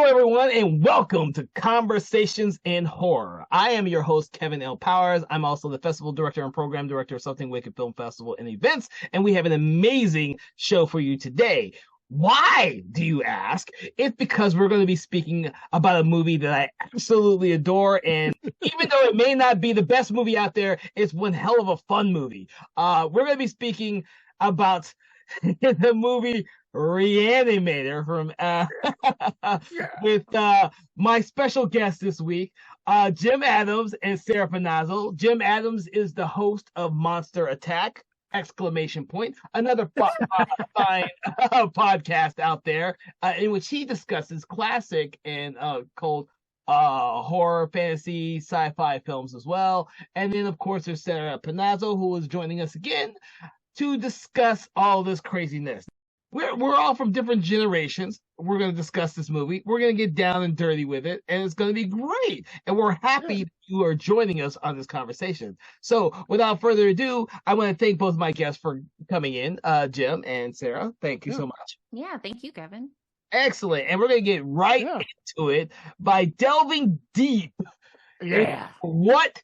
everyone, and welcome to Conversations in Horror. I am your host, Kevin L. Powers. I'm also the festival director and program director of Something Wicked Film Festival and Events, and we have an amazing show for you today. Why, do you ask? It's because we're going to be speaking about a movie that I absolutely adore, and even though it may not be the best movie out there, it's one hell of a fun movie. We're going to be speaking about the movie Re-Animator from with my special guests this week, Jim Adams and Sarah Panazzo. Jim Adams is the host of Monster Attack! Exclamation point, another fine podcast out there in which he discusses classic and cult horror, fantasy, sci-fi films as well. And then, of course, there's Sarah Panazzo, who is joining us again to discuss all this craziness. We're all from different generations. We're going to discuss this movie. We're going to get down and dirty with it, and it's going to be great. And we're happy that you are joining us on this conversation. So without further ado, I want to thank both my guests for coming in, Jim and Sarah. Thank you so much. Yeah, thank you, Kevin. Excellent. And we're going to get right into it by delving deep. Yeah. What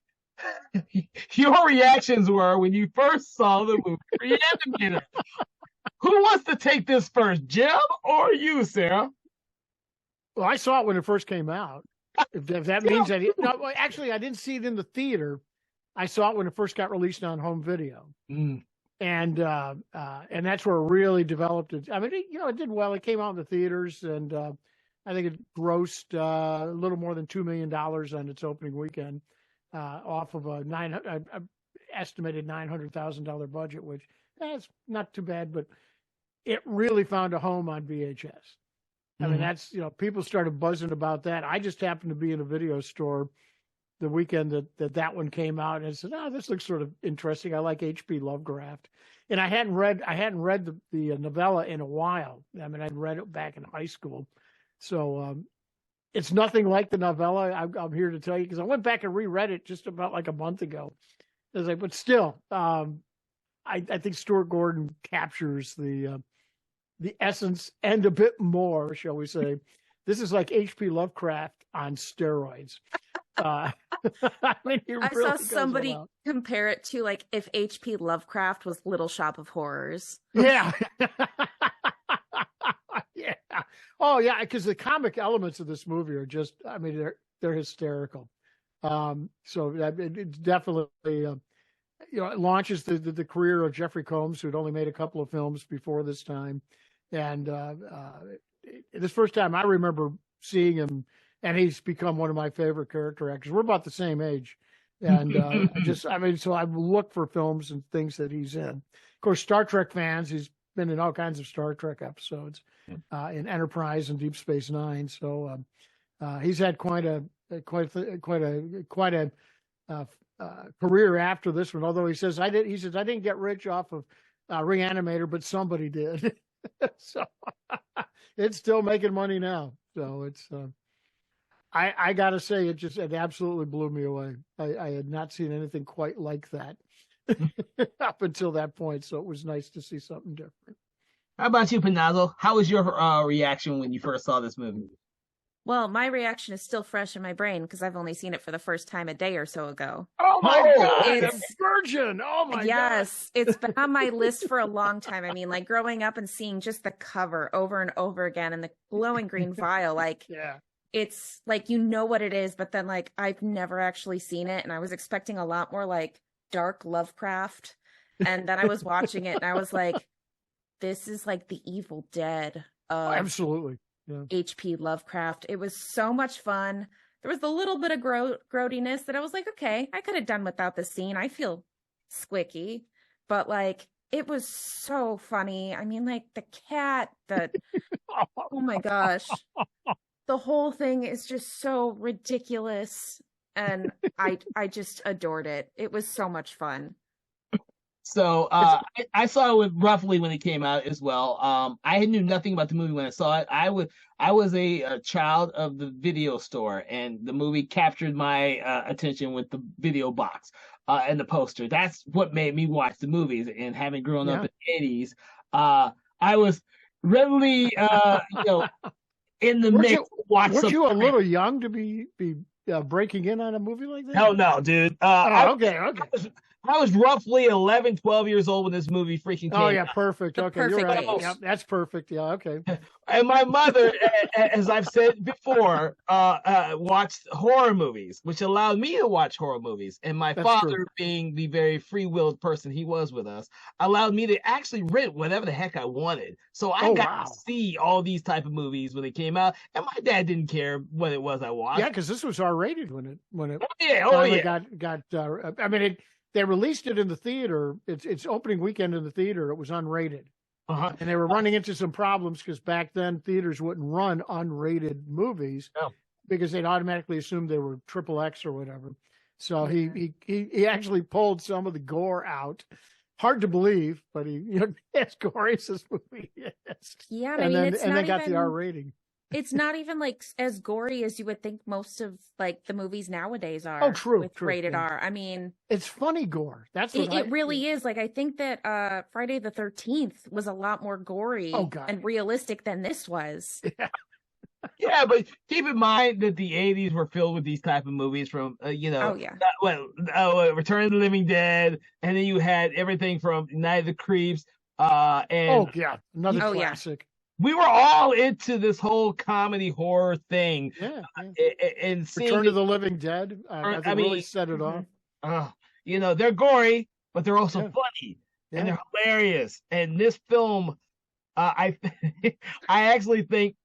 your reactions were when you first saw the movie Re-Animator. Who wants to take this first, Jim or you, Sarah? Well, I saw it when it first came out. If that means that, no, actually, I didn't see it in the theater. I saw it when it first got released on home video, and that's where it really developed it. I mean, it did well. It came out in the theaters, and I think it grossed a little more than $2 million on its opening weekend, off of a estimated $900,000 budget, which that's not too bad, but it really found a home on VHS. I mean, that's, people started buzzing about that. I just happened to be in a video store the weekend that one came out, and I said, "Oh, this looks sort of interesting. I like H.P. Lovecraft." And I hadn't read the novella in a while. I mean, I'd read it back in high school. So it's nothing like the novella, I'm here to tell you, because I went back and reread it just about like a month ago. I was like, but still, I think Stuart Gordon captures the essence and a bit more, shall we say. This is like H.P. Lovecraft on steroids. I mean, I saw somebody compare it to like if H.P. Lovecraft was Little Shop of Horrors. Yeah. Yeah. Oh, yeah, because the comic elements of this movie are just, I mean, they're hysterical. So it's definitely... it launches the career of Jeffrey Combs, who'd only made a couple of films before this time. And this first time I remember seeing him, and he's become one of my favorite character actors. We're about the same age. And so I look for films and things that he's in. Of course, Star Trek fans, he's been in all kinds of Star Trek episodes, in Enterprise and Deep Space Nine. So he's had quite a career after this one, although he says I didn't get rich off of Re-Animator, but somebody did. So it's still making money now. So it's I gotta say it absolutely blew me away. I had not seen anything quite like that up until that point, so it was nice to see something different. How about you, Panazzo? How was your reaction when you first saw this movie? Well, my reaction is still fresh in my brain because I've only seen it for the first time a day or so ago. Oh my God, a virgin! Oh my God! Yes, it's been on my list for a long time. I mean, like growing up and seeing just the cover over and over again and the glowing green vial, like it's like what it is, but then like I've never actually seen it, and I was expecting a lot more like dark Lovecraft, and then I was watching it and I was like, this is like the Evil Dead of absolutely. H.P. Lovecraft. It was so much fun. There was a little bit of grody-ness that I was like, okay, I could have done without this scene. I feel squicky, but like it was so funny. I mean, like the cat, oh my gosh, the whole thing is just so ridiculous, and I just adored it. It was so much fun. So I saw it roughly when it came out as well. I knew nothing about the movie when I saw it. I was a child of the video store, and the movie captured my attention with the video box and the poster. That's what made me watch the movies. And having grown up in the 80s, I was readily, in the mix. Weren't you a little young to be breaking in on a movie like that? Hell no, dude. Okay. I was roughly 11, 12 years old when this movie freaking came Oh, yeah, out. perfect. The Okay, perfect you're right. age. Yep, that's perfect. Yeah, okay. And my mother, as I've said before, watched horror movies, which allowed me to watch horror movies. And my That's father, true. being the very free-willed person he was with us, allowed me to actually rent whatever the heck I wanted. So I got to see all these type of movies when they came out. And my dad didn't care what it was I watched. Yeah, because this was R-rated when it got. I mean, they released it in the theater. Its opening weekend in the theater, it was unrated. And they were running into some problems because back then theaters wouldn't run unrated movies because they'd automatically assume they were XXX or whatever. So he actually pulled some of the gore out. Hard to believe, but as gory as this movie is. Yeah, and then it's not got even, the R rating. It's not even like as gory as you would think most of like the movies nowadays are. Oh, true. With rated R. I mean, it's funny gore. That's what it really is. Like I think that Friday the 13th was a lot more gory and realistic than this was. Yeah. Yeah, but keep in mind that the 80s were filled with these type of movies from, Return of the Living Dead, and then you had everything from Night of the Creeps, and another classic. We were all into this whole comedy horror thing. Yeah. And Return of the Living Dead, really set it off. They're gory, but they're also funny and they're hilarious. And this film, I actually think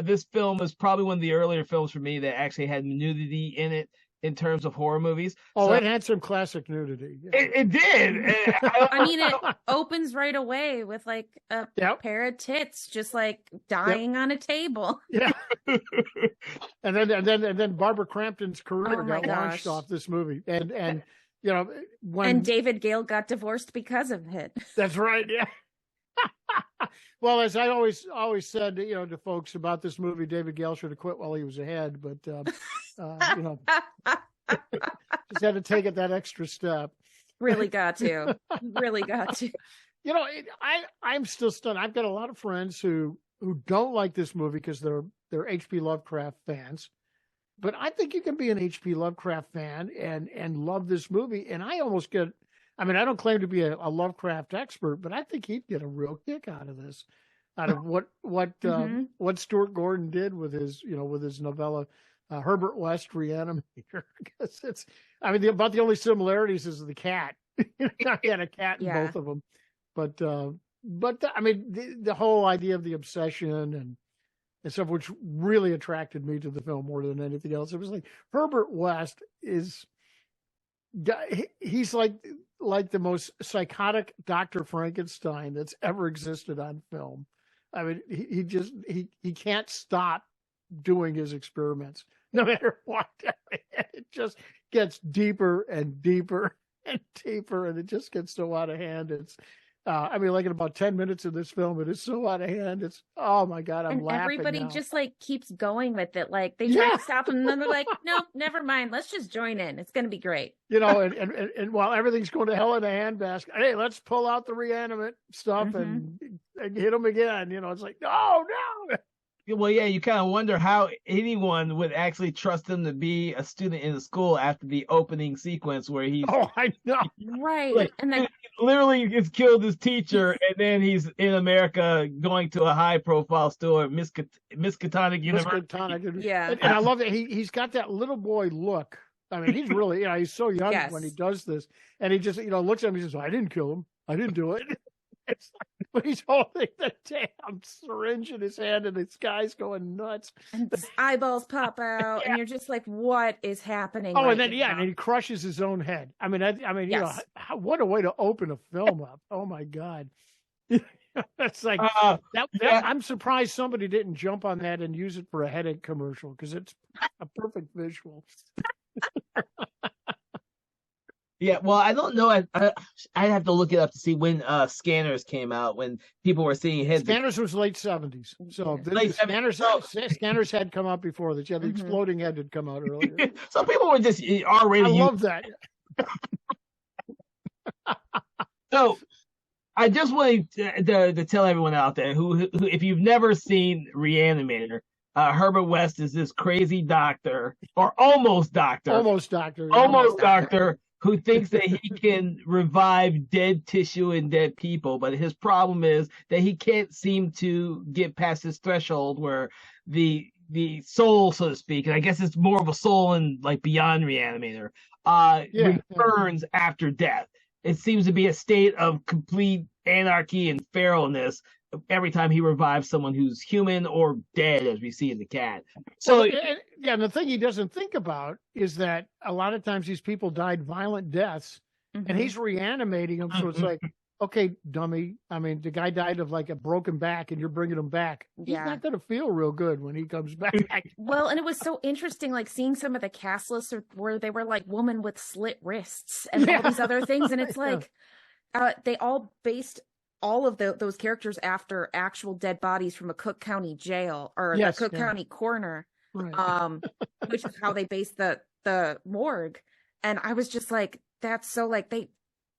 this film is probably one of the earlier films for me that actually had nudity in it in terms of horror movies. Oh, it had some classic nudity. Yeah. It did. I mean, it opens right away with like a pair of tits just like dying on a table. Yeah. and then Barbara Crampton's career got launched off this movie. And when David Gale got divorced because of it. That's right. Yeah. Well, as I always said, to folks about this movie, David Gale should have quit while he was ahead, but just had to take it that extra step. Really got to. I'm still stunned. I've got a lot of friends who don't like this movie because they're H.P. Lovecraft fans, but I think you can be an H.P. Lovecraft fan and love this movie. And I almost get. I mean, I don't claim to be a Lovecraft expert, but I think he'd get a real kick out of this, out of what Stuart Gordon did with his novella, Herbert West Re-Animator. Because about the only similarities is the cat. He had a cat in both of them, but the whole idea of the obsession and stuff, which really attracted me to the film more than anything else. It was like Herbert West he's like the most psychotic Dr. Frankenstein that's ever existed on film. I mean, he can't stop doing his experiments no matter what. It just gets deeper and deeper and deeper, and it just gets so out of hand. It's in about 10 minutes of this film, it is so out of hand. It's, oh my God, I'm laughing. Everybody now. just like keeps going with it. Like they try to stop him and then they're like, no, never mind. Let's just join in. It's going to be great. And while everything's going to hell in a handbasket, hey, let's pull out the reanimate stuff and hit him again. It's like, no. Well, yeah, you kind of wonder how anyone would actually trust him to be a student in the school after the opening sequence where he's... Oh, I know. Right. Like, and then literally gets killed his teacher, and then he's in America going to a high-profile store, Miskatonic University. Yeah. And I love that he's got that little boy look. I mean, he's really, he's so young when he does this. And he just, looks at him and says, I didn't kill him. I didn't do it. It's like, but he's holding the damn syringe in his hand, and this guy's going nuts. And his eyeballs pop out, and you're just like, "What is happening?" Oh, and then and he crushes his own head. I mean, what a way to open a film up! Oh my God, that's like I'm surprised somebody didn't jump on that and use it for a headache commercial because it's a perfect visual. Yeah, well, I don't know. I have to look it up to see when Scanners came out, when people were seeing heads. Scanners was late 70s. So Scanners had come out before this. Yeah, the exploding head had come out earlier. Some people were just already. I love that. So I just wanted to tell everyone out there who if you've never seen Re-Animator, Herbert West is this crazy doctor, or almost doctor, almost doctor who thinks that he can revive dead tissue and dead people, but his problem is that he can't seem to get past his threshold where the soul, so to speak, and I guess it's more of a soul in like beyond Re-Animator, returns after death. It seems to be a state of complete anarchy and feralness every time he revives someone who's human or dead, as we see in the cat. So, and the thing he doesn't think about is that a lot of times these people died violent deaths, and he's reanimating them. So it's like, okay, dummy. I mean, the guy died of like a broken back, and you're bringing him back. He's not going to feel real good when he comes back. Well, and it was so interesting, like seeing some of the cast lists where they were like woman with slit wrists and all these other things, and it's like they all based all of those characters after actual dead bodies from a Cook County jail or the Cook County coroner, which is how they based the morgue. And I was just like, that's so like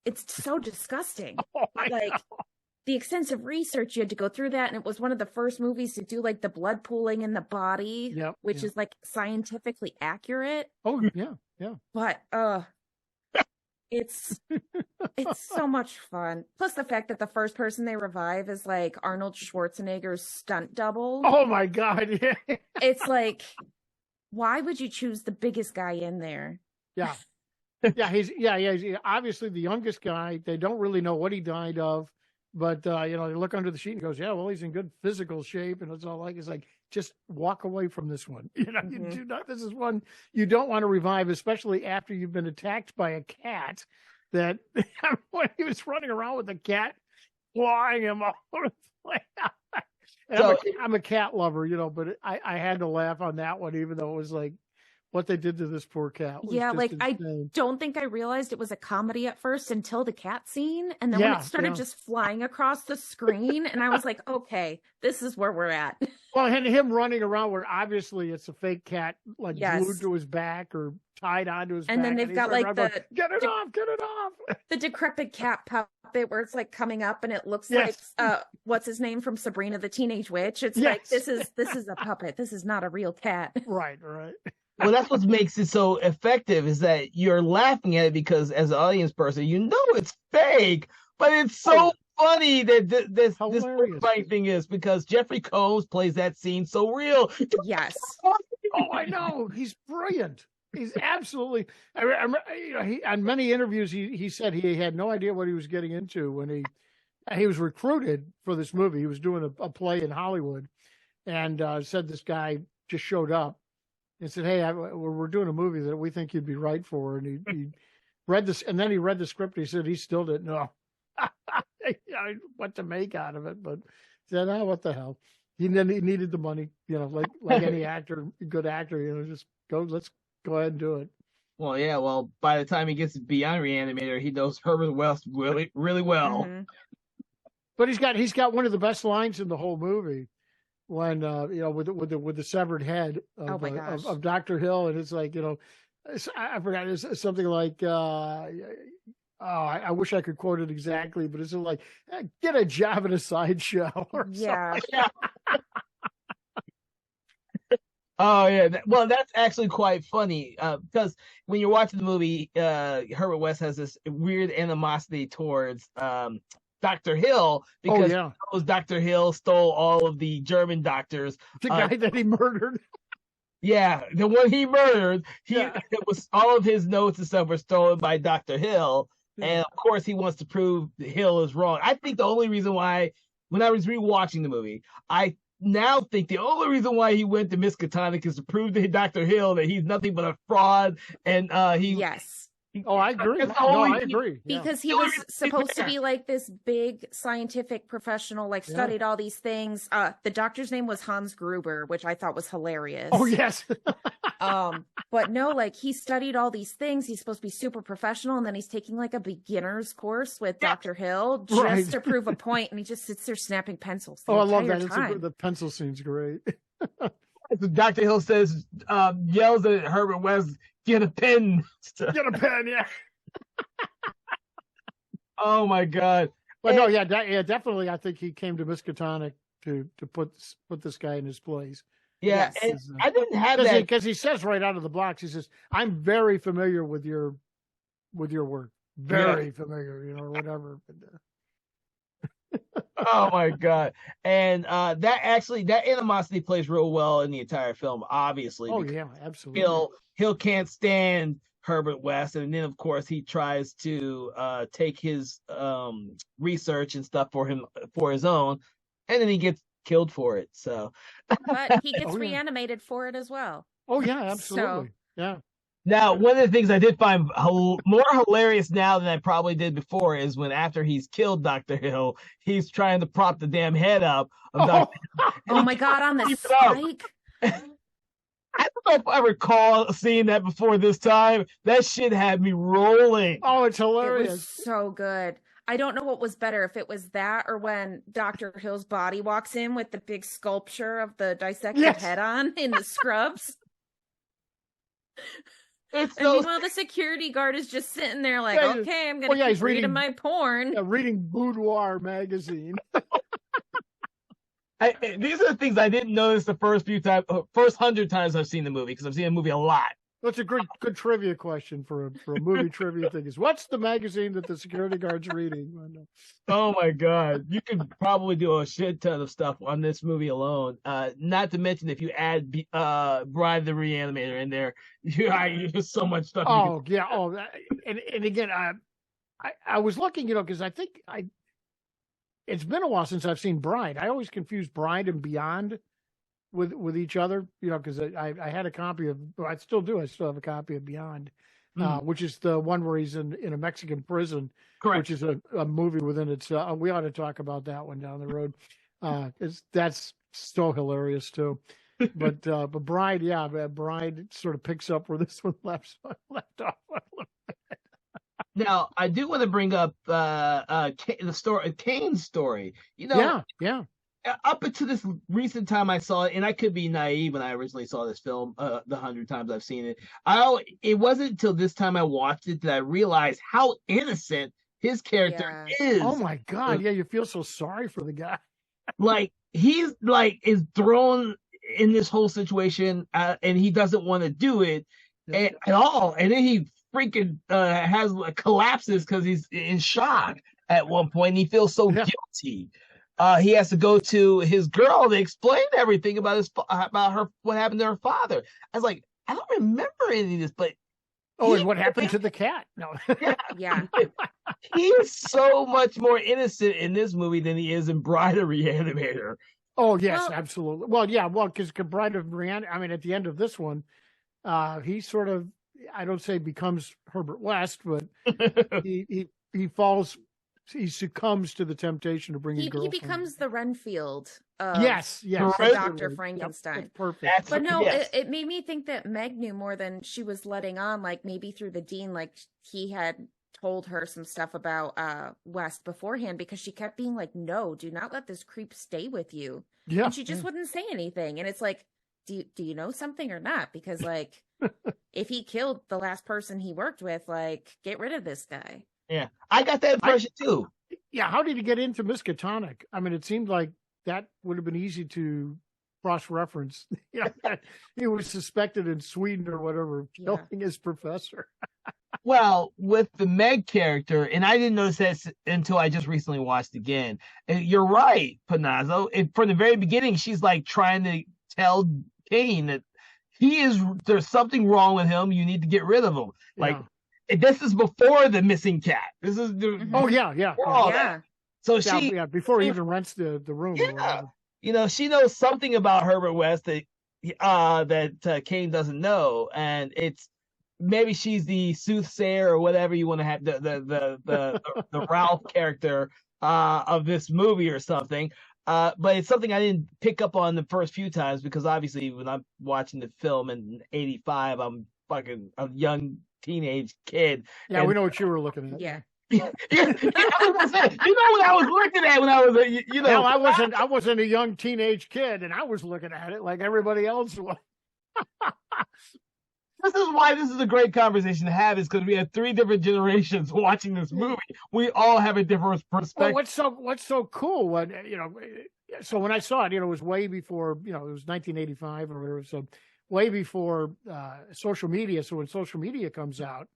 it's so disgusting. The extensive research you had to go through that, and it was one of the first movies to do like the blood pooling in the body, which is like scientifically accurate. Oh yeah. But it's so much fun. Plus the fact that the first person they revive is like Arnold Schwarzenegger's stunt double. Oh my God. Yeah. It's like, why would you choose the biggest guy in there? Yeah. He's obviously the youngest guy. They don't really know what he died of, but they look under the sheet and goes, yeah, well, he's in good physical shape, and it's all like, it's like, just walk away from this one. You do not. This is one you don't want to revive, especially after you've been attacked by a cat. That when he was running around with the cat clawing him all over the place. So, I'm a cat lover, but I had to laugh on that one, even though it was like what they did to this poor cat. Yeah, like insane. I don't think I realized it was a comedy at first until the cat scene, and then when it started just flying across the screen, and I was like, okay, this is where we're at. Well, and him running around where obviously it's a fake cat, like glued to his back or tied onto his back. And then they've got like the get it off. The decrepit cat puppet where it's like coming up and it looks like what's his name from Sabrina the Teenage Witch. It's like this is a puppet. This is not a real cat. Right. Well, that's what makes it so effective, is that you're laughing at it because as an audience person, it's fake, but it's so funny that this funny thing is because Jeffrey Combs plays that scene so real. Yes. Oh, I know. He's brilliant. He's absolutely. He on many interviews he said he had no idea what he was getting into when he was recruited for this movie. He was doing a play in Hollywood, and said this guy just showed up and said, "Hey, we're doing a movie that we think you'd be right for." And he read this, and then he read the script. He said he still didn't know what to make out of it, but said, "Oh, what the hell." He needed the money, like any actor, good actor, just let's go ahead and do it. Well, yeah. Well, by the time he gets beyond Re-Animator, he knows Herbert West really, really well. Mm-hmm. But he's got one of the best lines in the whole movie when with the severed head of Dr. Hill, and it's like I forgot, it's something like I wish I could quote it exactly, but it's like get a job in a sideshow or something. Oh yeah, well that's actually quite funny because when you're watching the movie, Herbert West has this weird animosity towards Dr. Hill because Dr. Hill stole all of the German doctors. The guy that he murdered. Yeah, the one he murdered. It was all of his notes and stuff were stolen by Dr. Hill, and of course he wants to prove Hill is wrong. I think the only reason why, when I was rewatching the movie, I now think the only reason why he went to Miskatonic is to prove to Dr. Hill that he's nothing but a fraud, and he. Yes. Oh, I agree. I agree. Because he was supposed to be like this big scientific professional, like studied all these things. The doctor's name was Hans Gruber, which I thought was hilarious. Oh, yes. But no, like he studied all these things. He's supposed to be super professional, and then he's taking like a beginner's course with Dr. Hill just to prove a point, and he just sits there snapping pencils. I love that. The pencil scene's great. Dr. Hill says, yells at Herbert West, "Get a pen." Get a pen, yeah. Oh my God. But no, definitely. I think he came to Miskatonic to put this guy in his place. Yeah, Yes. and I didn't have that because he says right out of the blocks, he says, "I'm very familiar with your work, very familiar, or whatever." Oh my god! And that animosity plays real well in the entire film, obviously. Oh yeah, absolutely. Hill can't stand Herbert West, and then of course he tries to take his research and stuff for his own, and then he gets killed for it. So, but he gets reanimated for it as well. Oh yeah, absolutely. So, yeah. Now, one of the things I did find more hilarious now than I probably did before is when after he's killed Dr. Hill, he's trying to prop the damn head up of Dr. Hill. Oh my god, on the spike. I don't know if I recall seeing that before this time. That shit had me rolling. Oh, it's hilarious. It was so good. I don't know what was better, if it was that or when Dr. Hill's body walks in with the big sculpture of the dissected head on in the scrubs. And meanwhile, the security guard is just sitting there like, okay, I'm going to keep reading my porn. Reading Boudoir magazine. These are the things I didn't notice the first 100 times I've seen the movie, because I've seen the movie a lot. That's a good trivia question for a movie trivia thing. Is what's the magazine that the security guard's reading? Oh my god, you could probably do a shit ton of stuff on this movie alone. Not to mention if you add Bride the Re-Animator in there, there's so much stuff. Oh yeah. Oh, and again, I was looking, because I think it's been a while since I've seen Bride. I always confuse Bride and Beyond with each other, because I had a copy of, I still do. I still have a copy of Beyond, which is the one where he's in a Mexican prison. Correct. Which is a movie within itself. We ought to talk about that one down the road. That's so hilarious too. But Bride, Bride sort of picks up where this one left off a little bit. Now, I do want to bring up the story, Kane's story. Yeah. Up until this recent time I saw it, and I could be naive when I originally saw this film, the 100 times I've seen it. It wasn't until this time I watched it that I realized how innocent his character is. Oh my god! Yeah, you feel so sorry for the guy. Like he's is thrown in this whole situation, and he doesn't want to do it at all, and then he freaking collapses because he's in shock at one point, and he feels so guilty. He has to go to his girl to explain everything about her, what happened to her father. I was like, I don't remember any of this, but and what happened to the cat? No, yeah, he is so much more innocent in this movie than he is in Bride of Re-Animator. Oh yes, absolutely. Well, yeah, because Bride of Re-Animator, I mean, at the end of this one, he sort of, I don't say becomes Herbert West, but he falls. He succumbs to the temptation to bring his girlfriend. He becomes the Renfield of Dr. Frankenstein. Yep, perfect. But no, it made me think that Meg knew more than she was letting on, like maybe through the dean, like he had told her some stuff about West beforehand, because she kept being like, no, do not let this creep stay with you. Yeah. And she just wouldn't say anything. And it's like, do you know something or not? Because like, if he killed the last person he worked with, like, get rid of this guy. Yeah, I got that impression too. Yeah, how did he get into Miskatonic? I mean, it seemed like that would have been easy to cross-reference. He was suspected in Sweden or whatever of killing his professor. Well, with the Meg character, and I didn't notice that until I just recently watched again. You're right, Panazzo. From the very beginning, she's like trying to tell Kane that there's something wrong with him. You need to get rid of him. Like. This is before the missing cat. This is yeah. So before he even rents the room. Yeah, she knows something about Herbert West that Kane doesn't know, and it's maybe she's the soothsayer or whatever you want to have, the Ralph character of this movie or something. But it's something I didn't pick up on the first few times, because obviously when I'm watching the film in '85, I'm fucking a young teenage kid. Yeah, we know what you were looking at. Yeah. You know what I was looking at when I was No, I wasn't a young teenage kid, and I was looking at it like everybody else was. This is why this is a great conversation to have, is because we have 3 different generations watching this movie. We all have a different perspective. Well, what's so cool? so when I saw it, it was way before, it was 1985 or whatever. So way before social media. So when social media comes out,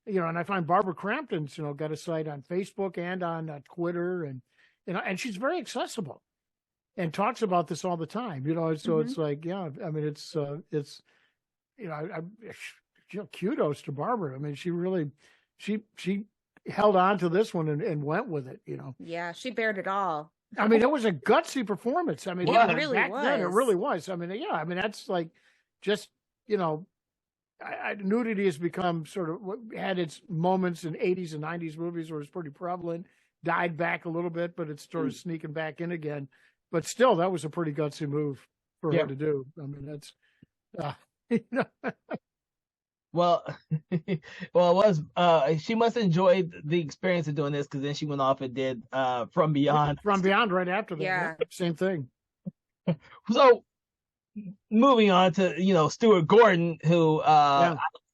and I find Barbara Crampton's, got a site on Facebook and on Twitter, and and she's very accessible and talks about this all the time. So it's like, yeah, I mean, it's kudos to Barbara. I mean, she really, she held on to this one and went with it. Yeah, she bared it all. I mean, it was a gutsy performance. I mean, it really back was. then, it really was. I mean, that's like just, nudity has become sort of had its moments in 80s and 90s movies where it's pretty prevalent, died back a little bit, but it's sort of sneaking back in again. But still, that was a pretty gutsy move for her to do. I mean, that's, Well, it was. She must have enjoyed the experience of doing this, because then she went off and did From Beyond. From Beyond right after that. Yeah. Same thing. So, moving on to Stuart Gordon, who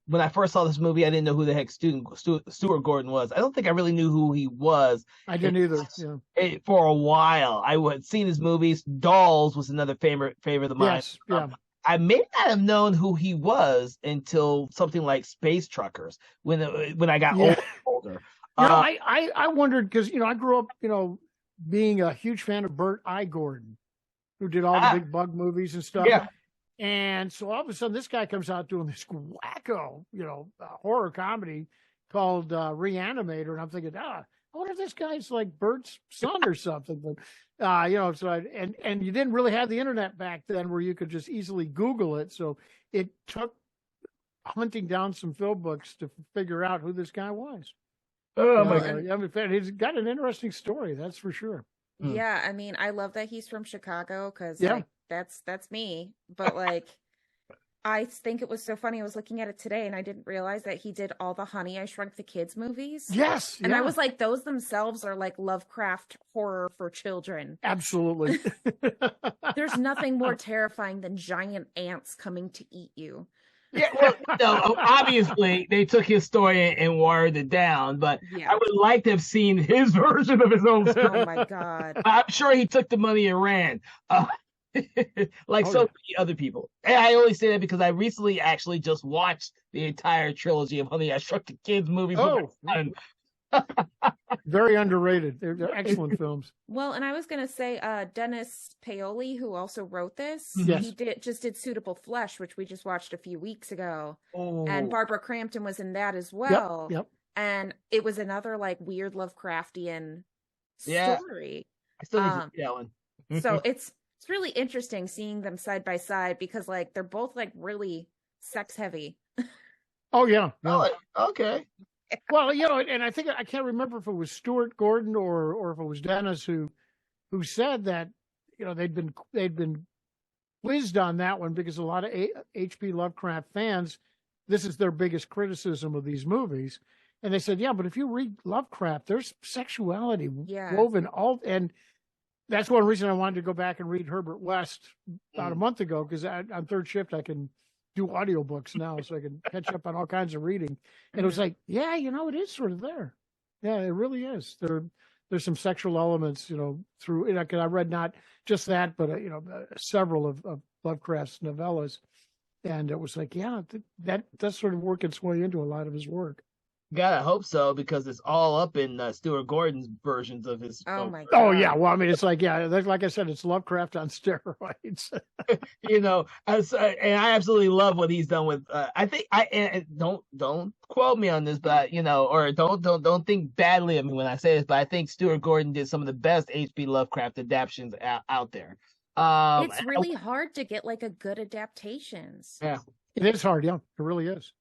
when I first saw this movie, I didn't know who the heck Stuart Gordon was. I don't think I really knew who he was. I didn't either. Yeah. For a while, I had seen his movies. Dolls was another favorite of mine. Yes. Yeah. I may not have known who he was until something like Space Truckers, when I got older. I wondered, because I grew up being a huge fan of Burt I. Gordon, who did all the big bug movies and stuff. Yeah. And so all of a sudden, this guy comes out doing this wacko, horror comedy called Re-Animator, and I'm thinking, I wonder if this guy's like Bert's son or something. But and you didn't really have the internet back then where you could just easily Google it. So it took hunting down some film books to figure out who this guy was. Oh my God! I mean, he's got an interesting story, that's for sure. Yeah, I mean, I love that he's from Chicago, because that's me. But like, I think it was so funny. I was looking at it today, and I didn't realize that he did all the Honey, I Shrunk the Kids movies. Yes. And I was like, those themselves are like Lovecraft horror for children. Absolutely. There's nothing more terrifying than giant ants coming to eat you. Yeah, well, obviously they took his story and watered it down, but I would like to have seen his version of his own story. Oh my God! I'm sure he took the money and ran, like so many other people. And I only say that because I recently actually just watched the entire trilogy of Honey, I Shrunk the Kids movies. Very underrated. They're excellent films. Well, and I was going to say, Dennis Paoli, who also wrote this, yes. he did Suitable Flesh, which we just watched a few weeks ago. Oh. And Barbara Crampton was in that as well. Yep. And it was another like weird Lovecraftian story. I still need to see that one. So it's really interesting seeing them side by side, because like they're both like really sex heavy. Oh yeah. Oh, okay. Well, and I think I can't remember if it was Stuart Gordon or if it was Dennis who said that they'd been quizzed on that one, because a lot of H.P. Lovecraft fans, this is their biggest criticism of these movies, and they said, yeah, but if you read Lovecraft, there's sexuality woven all, and that's one reason I wanted to go back and read Herbert West about a month ago, because on third shift I can do audiobooks now, so I can catch up on all kinds of reading. And it was like, it is sort of there. Yeah, it really is. There's some sexual elements, through, I read not just that, but, several of Lovecraft's novellas. And it was like, that does sort of work its way into a lot of his work. Gotta hope so, because it's all up in Stuart Gordon's versions of his. Oh my God! Oh yeah, well I mean it's like like I said, it's Lovecraft on steroids. And I absolutely love what he's done with. I think don't quote me on this, but or don't think badly of me when I say this, but I think Stuart Gordon did some of the best H.P. Lovecraft adaptations out there. It's really hard to get like a good adaptations. Yeah, it is hard. Yeah, it really is.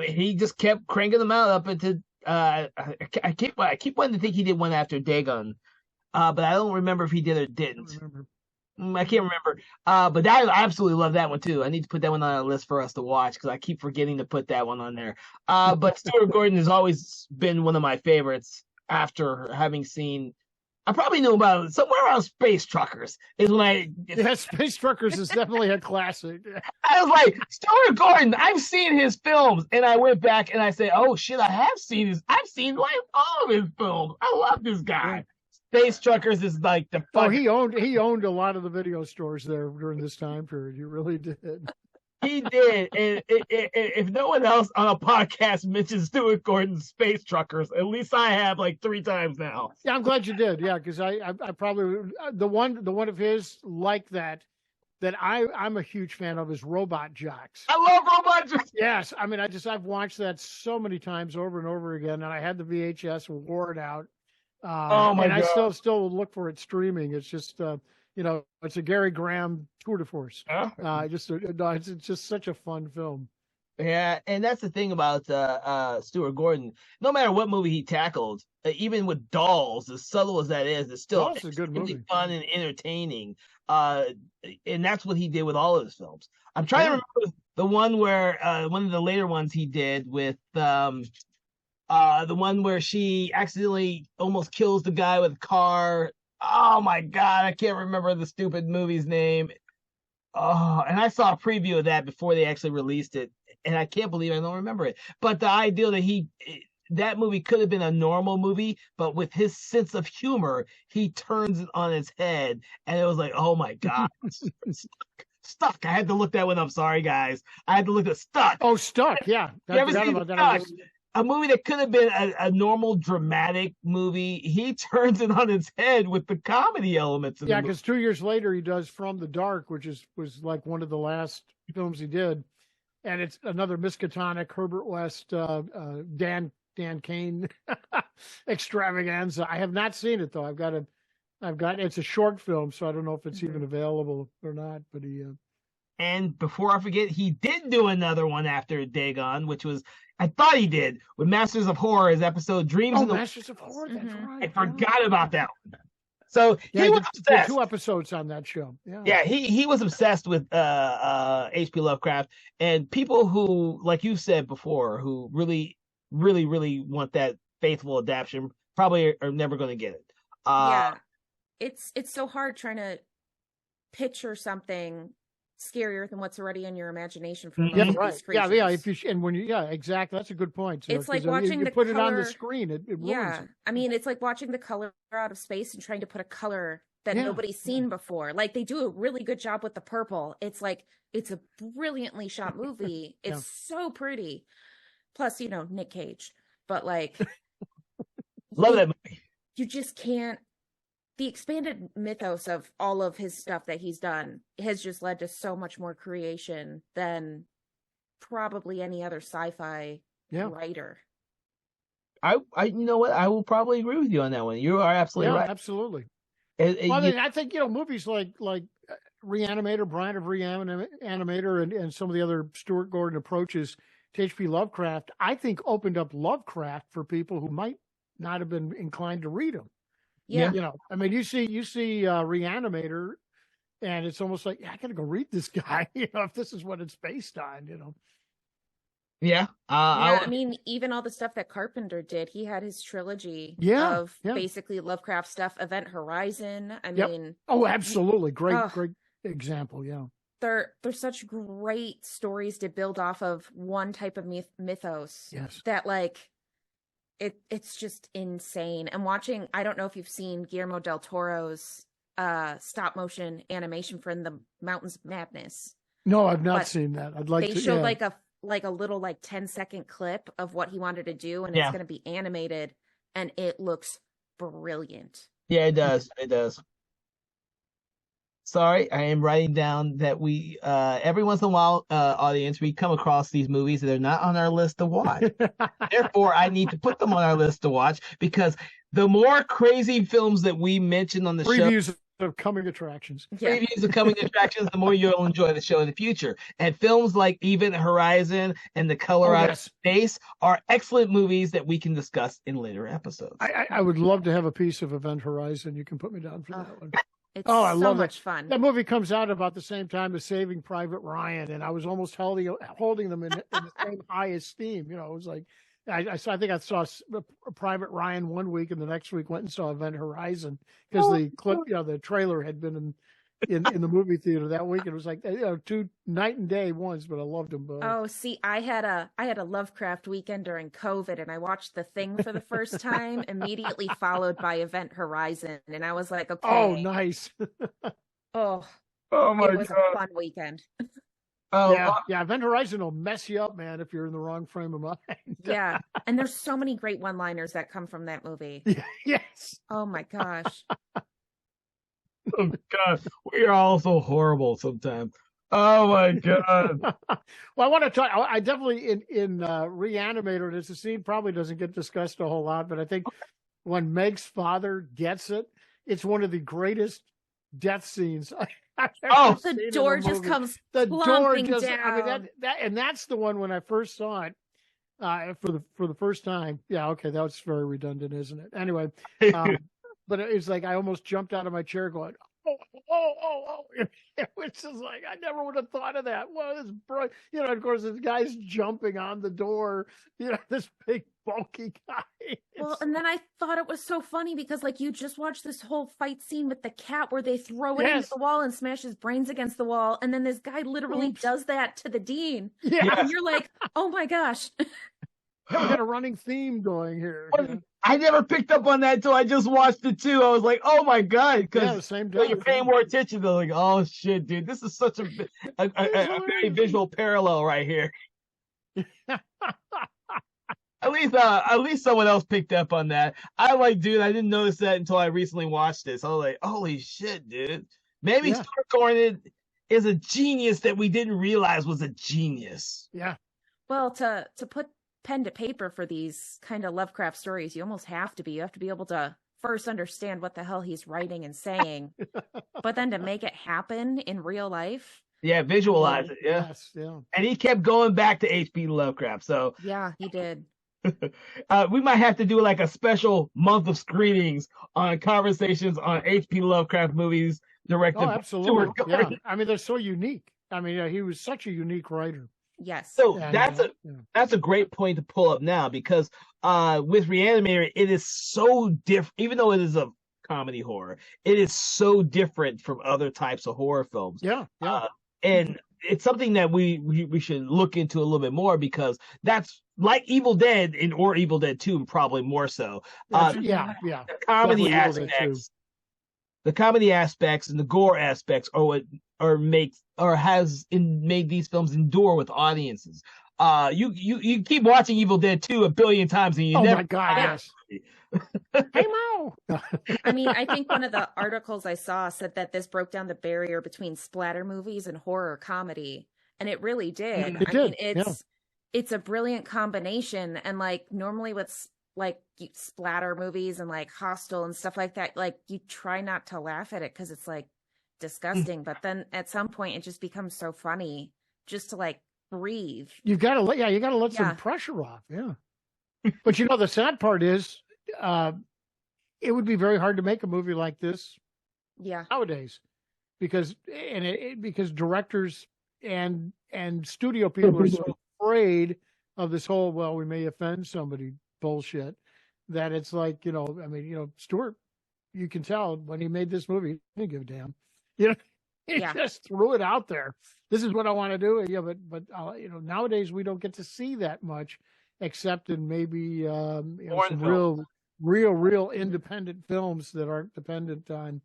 He just kept cranking them out up into. I keep wanting to think he did one after Dagon, but I don't remember if he did or didn't. I can't remember. But I absolutely love that one too. I need to put that one on a list for us to watch, because I keep forgetting to put that one on there. But Stuart Gordon has always been one of my favorites after having seen. I probably knew about it somewhere around Space Truckers is when Space Truckers is definitely a classic. I was like, Stuart Gordon, I've seen his films, and I went back and I said, oh shit, I've seen like all of his films. I love this guy. Space Truckers is like the Oh, fucking. he owned a lot of the video stores there during this time period. He really did. He did. And if no one else on a podcast mentions Stuart Gordon's Space Truckers, at least I have like 3 times now. Yeah, I'm glad you did. Yeah, because I probably the one of his like that I'm a huge fan of is Robot Jocks. I love Robot Jocks. Yes, I mean I've watched that so many times over and over again, and I had the VHS, wore it out. Oh my and God. I still look for it streaming. It's just it's a Gary Graham tour de force. It's just such a fun film. Yeah, and that's the thing about Stuart Gordon. No matter what movie he tackled, even with Dolls, as subtle as that is, it's still Dolls is a good movie. Fun and entertaining. And that's what he did with all of his films. I'm trying to remember the one where one of the later ones he did with the one where she accidentally almost kills the guy with a car. Oh my God, I can't remember the stupid movie's name. Oh, and I saw a preview of that before they actually released it, and I can't believe I don't remember it. But the idea that that movie could have been a normal movie, but with his sense of humor, he turns it on its head, and it was like, oh my God, Stuck. I had to look that one up. Sorry, guys. I had to look at Stuck. Oh, Stuck, yeah. I forgot about that. A movie that could have been a normal dramatic movie, he turns it on its head with the comedy elements. Yeah, because 2 years later he does From the Dark, which was like one of the last films he did, and it's another Miskatonic Herbert West Dan Kane extravaganza. I have not seen it though. I've got it's a short film, so I don't know if it's even available or not. But and before I forget, he did do another one after Dagon, which was. I thought he did with Masters of Horror, his episode Dreams of the Masters of Horror, that's right. I forgot about that one. So he was obsessed. 2 episodes on that show. Yeah, he was obsessed with H.P. Lovecraft, and people who, like you said before, who really, really, really want that faithful adaptation probably are never going to get it. It's so hard trying to picture something scarier than what's already in your imagination for most of these creatures. Exactly. That's a good point. It's like watching you put it on the screen. It ruins it. I mean, it's like watching the color out of space and trying to put a color that nobody's seen before. Like they do a really good job with the purple. It's like it's a brilliantly shot movie. It's so pretty. Plus, Nick Cage. But like, love that movie. You just can't. The expanded mythos of all of his stuff that he's done has just led to so much more creation than probably any other sci-fi writer. I you know what? I will probably agree with you on that one. You are absolutely right. Absolutely. I think movies like Re-Animator, Brian of Re-Animator, and some of the other Stuart Gordon approaches to H.P. Lovecraft, I think opened up Lovecraft for people who might not have been inclined to read him. Yeah. I mean, you see Re-Animator, and it's almost like, I got to go read this guy, if this is what it's based on, Yeah. I mean, even all the stuff that Carpenter did, he had his trilogy of basically Lovecraft stuff, Event Horizon. I mean. Oh, absolutely. Great example. Yeah. They're such great stories to build off of one type of mythos. Yes. That like, it's just insane. And watching, I don't know if you've seen Guillermo del Toro's stop motion animation for In the Mountains of Madness. No, I've not seen that. I'd like to. They showed like a little 10-second clip of what he wanted to do, and it's going to be animated, and it looks brilliant. Yeah, it does. It does. Sorry, I am writing down that we every once in a while, audience, we come across these movies that are not on our list to watch. Therefore, I need to put them on our list to watch, because the more crazy films that we mention on the previews of coming attractions, the more you'll enjoy the show in the future. And films like Event Horizon and The Color Out of Space are excellent movies that we can discuss in later episodes. I would love to have a piece of Event Horizon. You can put me down for that one. It's I love much fun. That movie comes out about the same time as Saving Private Ryan, and I was almost holding them in the same high esteem. It was like, I think I saw Private Ryan one week, and the next week went and saw Event Horizon because the clip, the trailer had been in the movie theater that week. It was like, two night and day ones, but I loved them both. Oh, see, I had a Lovecraft weekend during COVID, and I watched The Thing for the first time, immediately followed by Event Horizon, and I was like, okay. Oh, nice. Oh my it was God. a fun weekend. Oh, yeah. Event Horizon will mess you up, man, if you're in the wrong frame of mind. Yeah, and there's so many great one-liners that come from that movie. Yes. Oh my gosh. Oh God, we are all so horrible sometimes. Oh my God. Well, I want to talk. I definitely in Re-Animator. There's a scene probably doesn't get discussed a whole lot, but I think when Meg's father gets it, it's one of the greatest death scenes I've ever seen. The door just comes. The door just. Down. I mean and that's the one when I first saw it for the first time. Yeah, okay, that was very redundant, isn't it? Anyway, but it's like I almost jumped out of my chair going, oh. It was just like, I never would have thought of that. Well, this bright, of course, this guy's jumping on the door, this big, bulky guy. Well, and then I thought it was so funny because, like, you just watched this whole fight scene with the cat where they throw it into the wall and smash his brains against the wall. And then this guy literally does that to the dean. Yeah. And you're like, oh my gosh. We got a running theme going here. I never picked up on that until I just watched it too. I was like, "Oh my God!" Because you're paying more attention. They're like, "Oh shit, dude, this is such a very visual parallel right here." At least someone else picked up on that. I didn't notice that until I recently watched this. I was like, "Holy shit, dude! Maybe Starkhorn is a genius that we didn't realize was a genius." Yeah. Well, to put pen to paper for these kind of Lovecraft stories, you almost have to be. You have to be able to first understand what the hell he's writing and saying, but then to make it happen in real life. Yeah, visualize it. Yeah. Yes, yeah. And he kept going back to H.P. Lovecraft. So yeah, he did. We might have to do like a special month of screenings on conversations on H.P. Lovecraft movies directed. Oh, absolutely. Yeah. I mean, they're so unique. I mean, he was such a unique writer. Yes. So that's a great point to pull up now because with Re-Animator, it is so different. Even though it is a comedy horror, it is so different from other types of horror films. Yeah. And it's something that we should look into a little bit more because that's like Evil Dead or Evil Dead 2, probably more so. The comedy aspects. The comedy aspects and the gore aspects are what has made these films endure with audiences. You keep watching Evil Dead 2 a billion times and you never. Oh my God! Yes. Hey Mo. I mean, I think one of the articles I saw said that this broke down the barrier between splatter movies and horror comedy, and it really did. It's a brilliant combination, and like normally with like splatter movies and like Hostel and stuff like that, like you try not to laugh at it because it's like disgusting, but then at some point it just becomes so funny just to like breathe. You gotta let some pressure off. Yeah. But the sad part is it would be very hard to make a movie like this nowadays because directors and studio people are so afraid of this whole we may offend somebody bullshit that it's like Stuart, you can tell when he made this movie he didn't give a damn. He just threw it out there. This is what I want to do. Yeah, but nowadays we don't get to see that much, except in maybe some real independent films that aren't dependent on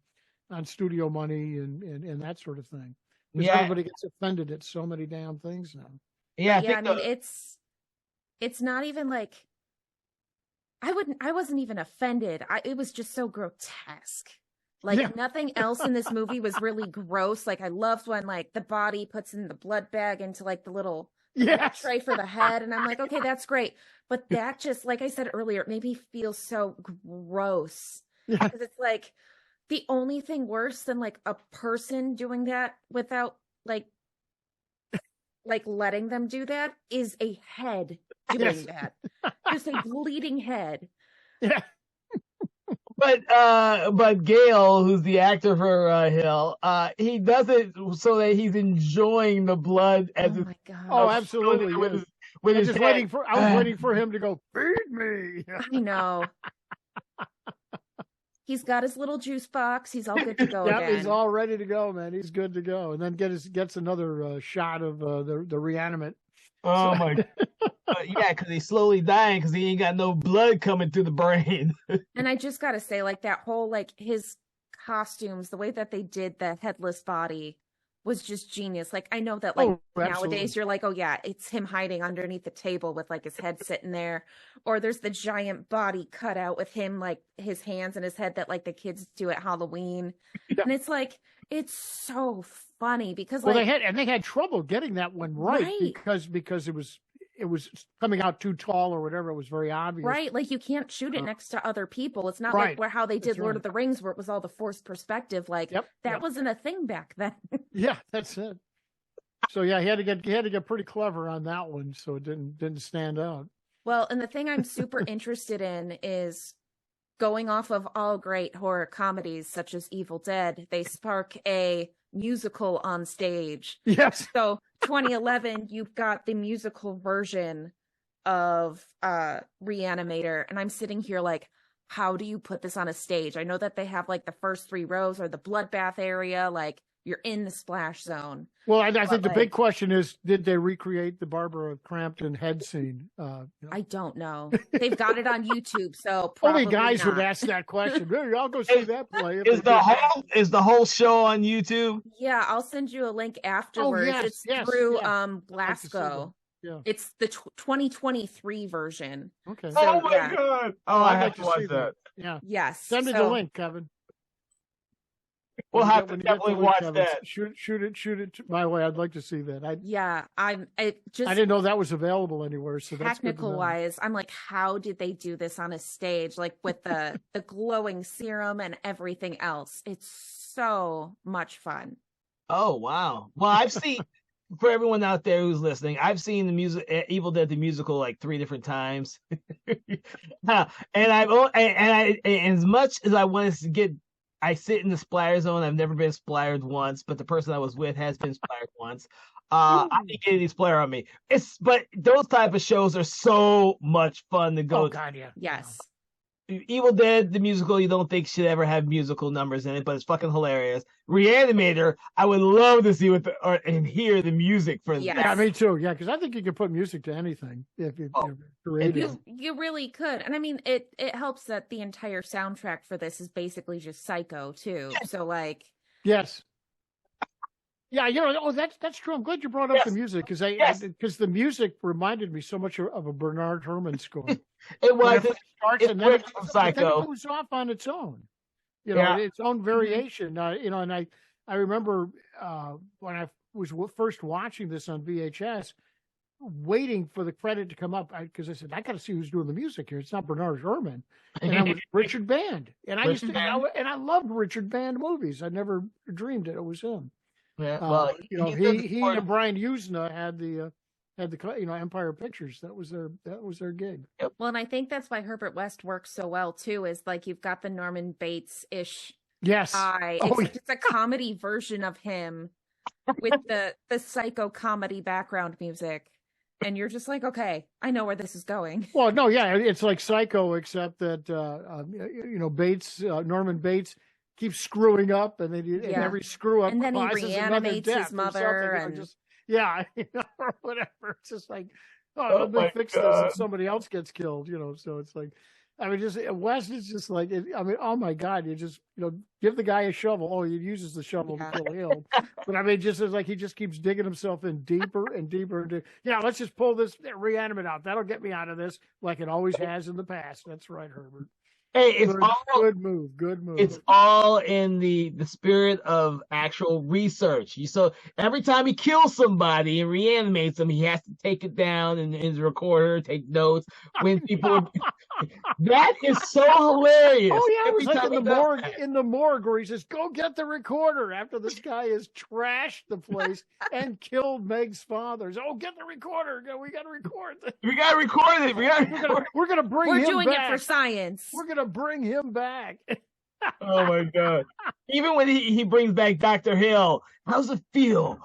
studio money and that sort of thing. Because everybody gets offended at so many damn things now. Yeah, I mean it's not even like I wasn't even offended. It was just so grotesque. Like nothing else in this movie was really gross. Like I loved when like the body puts in the blood bag into like the little tray for the head. And I'm like, okay, that's great. But that just, like I said earlier, it made me feel so gross. Because it's like the only thing worse than like a person doing that without like letting them do that is a head doing that. Just a bleeding head. Yeah. But Gale, who's the actor for Hill, he does it so that he's enjoying the blood as my God. Oh, absolutely. I was waiting for him to go, feed me. I know. He's got his little juice box. He's all good to go Yeah, again. he's all ready to go, man. He's good to go. And then gets another shot of the Re-Animate. Oh my, yeah, because he's slowly dying because he ain't got no blood coming through the brain. And I just gotta say, like, that whole, like, his costumes, the way that they did the headless body was just genius. Like, I know that, like, nowadays you're like, oh yeah, it's him hiding underneath the table with, like, his head sitting there, or there's the giant body cut out with him, like, his hands and his head that, like, the kids do at Halloween. Yeah. And it's like, it's so funny because, well, like, they had trouble getting that one right. because it was coming out too tall or whatever. It was very obvious. Right. Like, you can't shoot it next to other people. It's not like how they did Lord of the Rings, where it was all the forced perspective. Like, that wasn't a thing back then. Yeah, that's it. So yeah, he had to get pretty clever on that one, so it didn't stand out. Well, and the thing I'm super interested in is going off of all great horror comedies such as Evil Dead. They spark a musical on stage. Yes. So 2011, you've got the musical version of Re-Animator, and I'm sitting here like, how do you put this on a stage? I know that they have like the first 3 rows or the bloodbath area, like you're in the splash zone. Well, I think the big question is, did they recreate the Barbara Crampton head scene? I don't know. They've got it on YouTube, so probably only guys not. would ask that question. Hey, I'll go see that play. Is the whole show on YouTube? Yeah, I'll send you a link afterwards. Oh, it's through Blasco. Yeah. It's the 2023 version. Okay. So, oh my God! Oh, I have to watch that. Yeah. Yes. Send me the link, Kevin. We'll have to definitely watch that. Shoot it my way. I'd like to see that. I didn't know that was available anywhere. So technical wise, I'm like, how did they do this on a stage? Like with the glowing serum and everything else. It's so much fun. Oh wow! Well, I've seen. For everyone out there who's listening, I've seen the Evil Dead the musical like 3 different times, and as much as I wanted to get. I sit in the splatter zone. I've never been splattered once, but the person I was with has been splattered once. I didn't get any splatter on me. But those type of shows are so much fun to go. Oh God, yeah. Yes. Evil Dead, the musical, you don't think should ever have musical numbers in it, but it's fucking hilarious. Re-Animator, I would love to see and hear the music for that. Yeah, me too. Yeah, because I think you can put music to anything if you're creative. You really could. And I mean, it helps that the entire soundtrack for this is basically just Psycho too. So like, yes. Yeah, that's true. I'm glad you brought up the music because the music reminded me so much of a Bernard Herrmann score. It was. And then it goes off on its own. Its own variation. And I remember when I was first watching this on VHS, waiting for the credit to come up because I said, I got to see who's doing the music here. It's not Bernard Herrmann, and it was Richard Band. And I loved Richard Band movies. I never dreamed it was him. Yeah, well, he and Brian Usna had the Empire Pictures. That was their gig. Yep. Well, and I think that's why Herbert West works so well too. Is like you've got the Norman Bates-ish guy. It's a comedy version of him with the psycho comedy background music, and you're just like, okay, I know where this is going. Well, no, yeah, it's like Psycho, except that Bates, Norman Bates, keeps screwing up, and then every screw up, and then he reanimates his mother, and or whatever. It's just like, let me fix this, and somebody else gets killed. So it's like, I mean, just Wes is just like, oh my God, you just give the guy a shovel. Oh, he uses the shovel to kill him, but I mean, just as like he just keeps digging himself in deeper and deeper and deeper. Let's just pull this Re-Animate out. That'll get me out of this, like it always has in the past. That's right, Herbert. Hey, it's good move. It's all in the spirit of actual research. So every time he kills somebody and reanimates them, he has to take it down in his recorder, take notes. When people, that is so hilarious. Oh yeah, it was like in the morgue where he says, "Go get the recorder," after this guy has trashed the place and killed Meg's father. Oh, get the recorder. We got to record this. We got to record it. We're going to bring him back. We're doing it for science. We're going to bring him back. Oh my God! Even when he brings back Dr. Hill, how's it feel?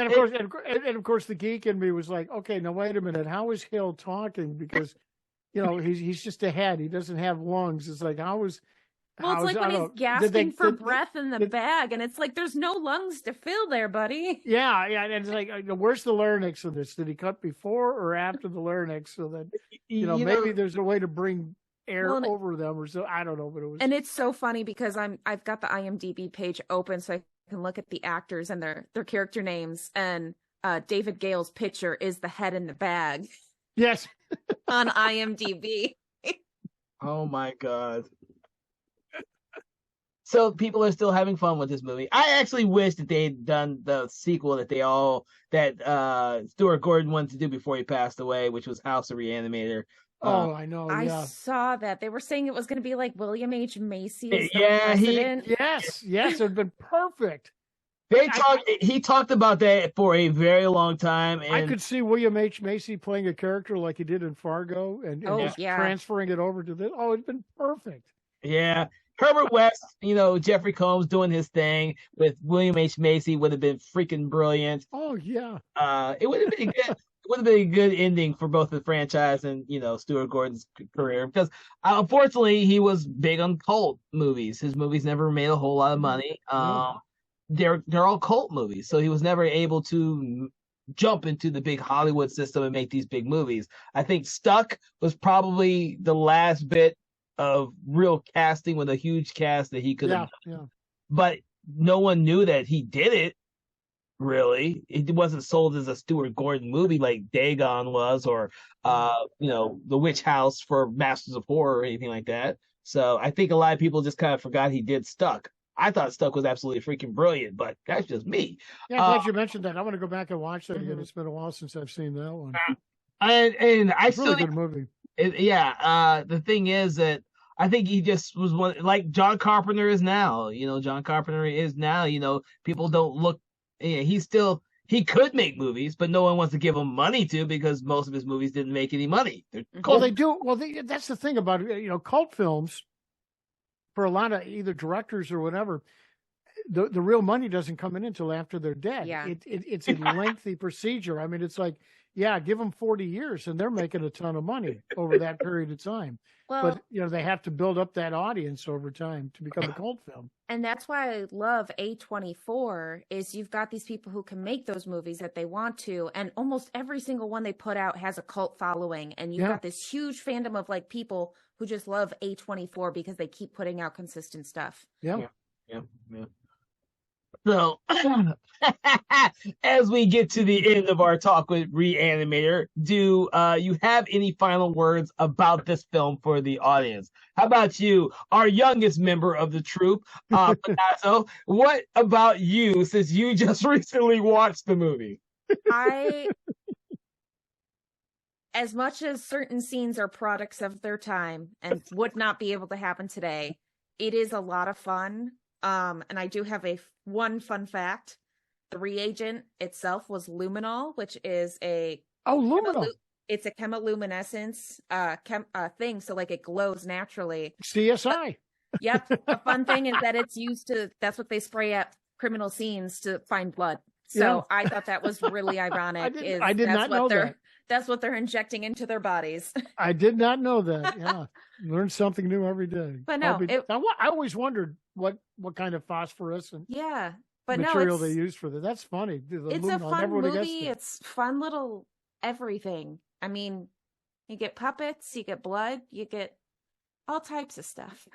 And of course, and of course, the geek in me was like, okay, now wait a minute, how is Hill talking? Because he's just a head. He doesn't have lungs. It's like Well, it's like when he's gasping for breath in the bag, and it's like there's no lungs to fill there, buddy. Yeah, and it's like, where's the larynx in this? Did he cut before or after the larynx so that maybe there's a way to bring air over them or so? I don't know, but it was. And it's so funny because I've got the IMDb page open so I can look at the actors and their character names, and David Gale's picture is the head in the bag. Yes. On IMDb. Oh my God. So people are still having fun with this movie. I actually wish that they'd done the sequel that Stuart Gordon wanted to do before he passed away, which was House of Re-Animator. I know. I yeah. saw that. They were saying it was going to be like William H. Macy as the president. Yes, it'd been perfect. He talked about that for a very long time. And I could see William H. Macy playing a character like he did in Fargo and transferring it over to this. Oh, it'd been perfect. Yeah. Herbert West, Jeffrey Combs doing his thing with William H. Macy would have been freaking brilliant. Oh, yeah. It would have been good. Would have been a good ending for both the franchise and Stuart Gordon's career, because unfortunately he was big on cult movies. His movies never made a whole lot of money. They're all cult movies, so he was never able to jump into the big Hollywood system and make these big movies. I think Stuck was probably the last bit of real casting with a huge cast that he could have done. Yeah. But no one knew that he did it. Really, it wasn't sold as a Stuart Gordon movie like Dagon was, or The Witch House for Masters of Horror or anything like that. So I think a lot of people just kind of forgot he did Stuck. I thought Stuck was absolutely freaking brilliant, but that's just me. Yeah, I'm glad you mentioned that. I want to go back and watch that again. It's been a while since I've seen that one. And I still really good movie. The thing is that I think he just was one like John Carpenter is now. John Carpenter is now. People don't look. He could make movies, but no one wants to give him money to, because most of his movies didn't make any money. They do. Well, that's the thing about cult films. For a lot of either directors or whatever, the real money doesn't come in until after they're dead. Yeah. It's a lengthy procedure. I mean, it's like, give them 40 years and they're making a ton of money over that period of time. Well, but they have to build up that audience over time to become a cult film. And that's why I love A24 is you've got these people who can make those movies that they want to, and almost every single one they put out has a cult following, and you've got this huge fandom of like people who just love A24 because they keep putting out consistent stuff. Yeah. So, as we get to the end of our talk with Re-Animator, do you have any final words about this film for the audience? How about you, our youngest member of the troupe, Picasso? What about you, since you just recently watched the movie? As much as certain scenes are products of their time and would not be able to happen today, it is a lot of fun. And I do have one fun fact. The reagent itself was luminol, which is luminol. It's a chemiluminescence thing, so like it glows naturally. CSI. Yep. A fun thing is that it's used that's what they spray at criminal scenes to find blood. So I thought that was really ironic. I did not know that. That's what they're injecting into their bodies. I did not know that. Yeah. Learn something new every day. But no, I always wondered what kind of phosphorescent material they use for that. That's funny. It's a fun movie. It's fun little everything. I mean, you get puppets, you get blood, you get all types of stuff.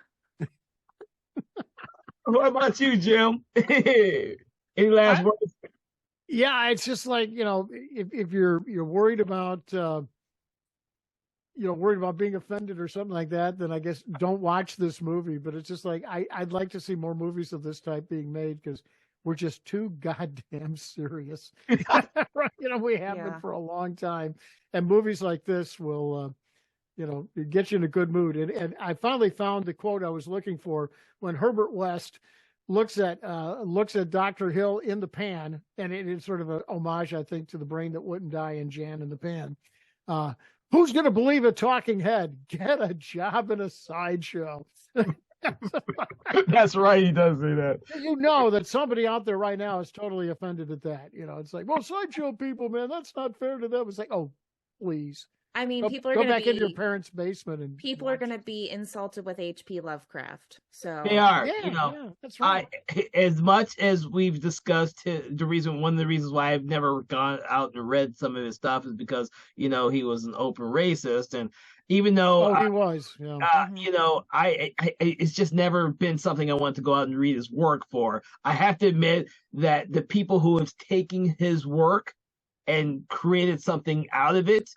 What about you, Jim? Any last words? Yeah, it's just like, if you're worried about worried about being offended or something like that, then I guess don't watch this movie. But it's just like I'd like to see more movies of this type being made, because we're just too goddamn serious. We have been for a long time, and movies like this will get you in a good mood. And I finally found the quote I was looking for when Herbert West looks at Dr. Hill in the pan, and it's sort of a homage, I think, to The Brain That Wouldn't Die and Jan in the Pan. Who's going to believe a talking head? Get a job in a sideshow. That's right. He does say that. You know that somebody out there right now is totally offended at that. It's like, well, sideshow people, man, that's not fair to them. It's like, oh, please. I mean, people are go going to back into your parents' basement and people are going to be insulted with H.P. Lovecraft. So they are. Yeah, that's right. As much as we've discussed one of the reasons why I've never gone out and read some of his stuff is because he was an open racist, and even though he was, it's just never been something I want to go out and read his work for. I have to admit that the people who have taken his work and created something out of it.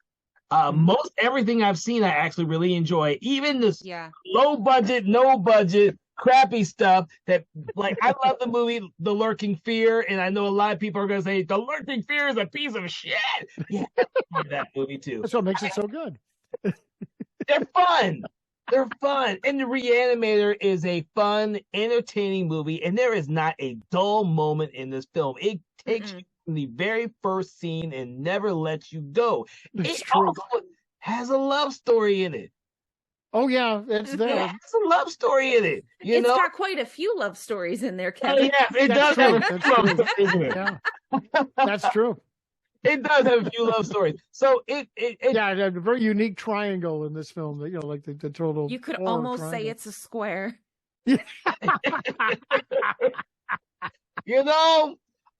Most everything I've seen, I actually really enjoy. Even this low budget, no budget, crappy stuff that, like, I love the movie The Lurking Fear, and I know a lot of people are going to say, The Lurking Fear is a piece of shit. Yeah, I love that movie too. That's what makes it so good. They're fun. They're fun. And The Re-Animator is a fun, entertaining movie, and there is not a dull moment in this film. It takes you the very first scene and never lets you go. It's it true. Also has a love story in it. Oh yeah, it's there. It has a love story in it. It's got quite a few love stories in there, Kevin. Oh, yes, it does have a few love stories in it. Yeah. That's true. It does have a few love stories. So it a very unique triangle in this film. Like the total. You could almost say it's a square.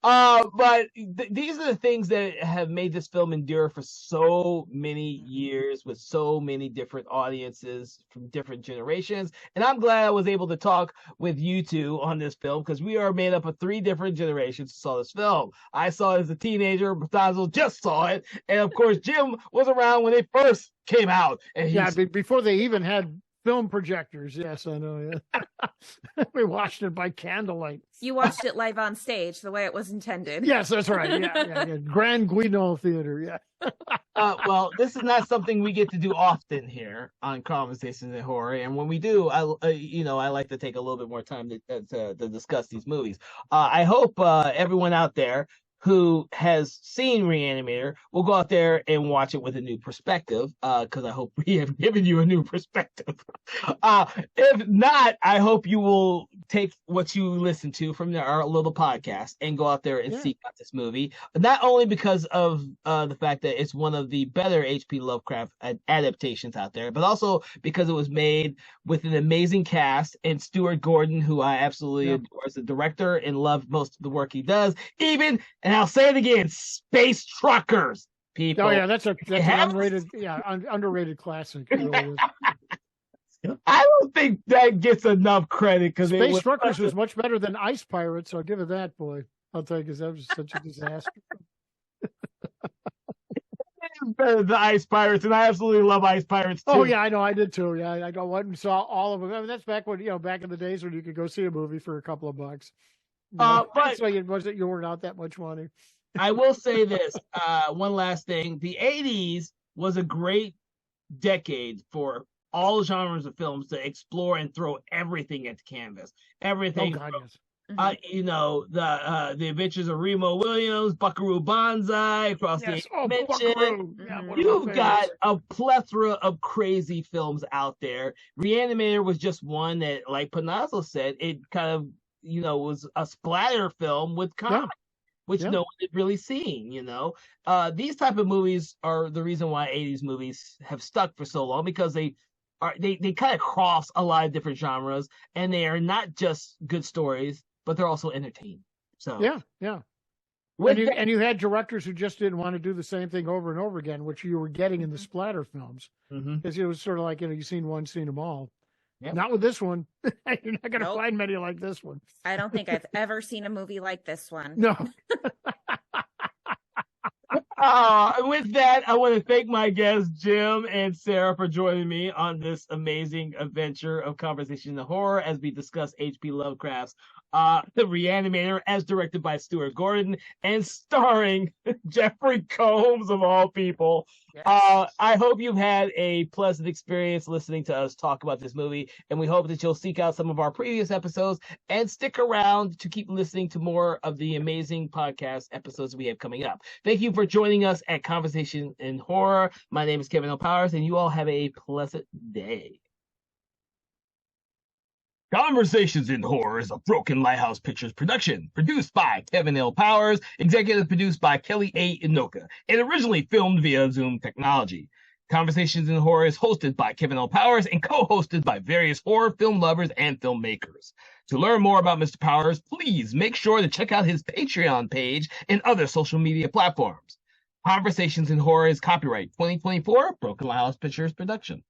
But these are the things that have made this film endure for so many years with so many different audiences from different generations. And I'm glad I was able to talk with you two on this film because we are made up of 3 different generations who saw this film. I saw it as a teenager. Batanzo just saw it. And of course, Jim was around when it first came out. And before they even had film projectors. Yes, I know. Yeah. We watched it by candlelight. You watched it live on stage the way it was intended. Yes, that's right. Yeah. Grand Guignol Theater. Yeah. Well, this is not something we get to do often here on Conversations in Horror, and when we do, I like to take a little bit more time to discuss these movies. I hope everyone out there who has seen Re-Animator will go out there and watch it with a new perspective, because I hope we have given you a new perspective. If not, I hope you will take what you listen to from our little podcast and go out there and seek out this movie, not only because of the fact that it's one of the better H.P. Lovecraft adaptations out there, but also because it was made with an amazing cast and Stuart Gordon, who I absolutely adore as a director and love most of the work he does, even, and I'll say it again, space truckers, people. Oh yeah, that's an underrated classic. I don't think that gets enough credit because Space Truckers was much better than Ice Pirates. I'll give it that, boy. I'll tell you, because that was such a disaster. It's better than Ice Pirates, and I absolutely love Ice Pirates too. Oh yeah, I know, I did too. Yeah, I went and saw all of them. I mean, that's back when back in the days when you could go see a movie for a couple of bucks. But so you weren't out that much money. I will say this, one last thing: the '80s was a great decade for all genres of films to explore and throw everything at the canvas. Everything. Oh God, yes. The Adventures of Remo Williams, Buckaroo Banzai, Across the Dimension. You've got a plethora of crazy films out there. Re-Animator was just one that, like Panazzo said, it kind of, was a splatter film with comedy, which no one had really seen, These type of movies are the reason why 80s movies have stuck for so long, because they kind of cross a lot of different genres, and they are not just good stories, but they're also entertaining. So yeah. And you had directors who just didn't want to do the same thing over and over again, which you were getting in the splatter films, because it was sort of like you've seen one, seen them all. Yep. Not with this one. You're not going to find many like this one. I don't think I've ever seen a movie like this one. No. With that, I want to thank my guests, Jim and Sarah, for joining me on this amazing adventure of Conversation in Horror as we discuss H.P. Lovecraft's The Re-Animator, as directed by Stuart Gordon and starring Jeffrey Combs, of all people. Yes. I hope you've had a pleasant experience listening to us talk about this movie, and we hope that you'll seek out some of our previous episodes and stick around to keep listening to more of the amazing podcast episodes we have coming up. Thank you for joining us at Conversation in Horror. My name is Kevin L. Powers, and you all have a pleasant day. Conversations in Horror is a Broken Lighthouse Pictures production, produced by Kevin L. Powers, executive produced by Kelly A. Inoka, and originally filmed via Zoom technology. Conversations in Horror is hosted by Kevin L. Powers and co-hosted by various horror film lovers and filmmakers. To learn more about Mr. Powers, please make sure to check out his Patreon page and other social media platforms. Conversations in Horror is copyright 2024 Broken Lighthouse Pictures production.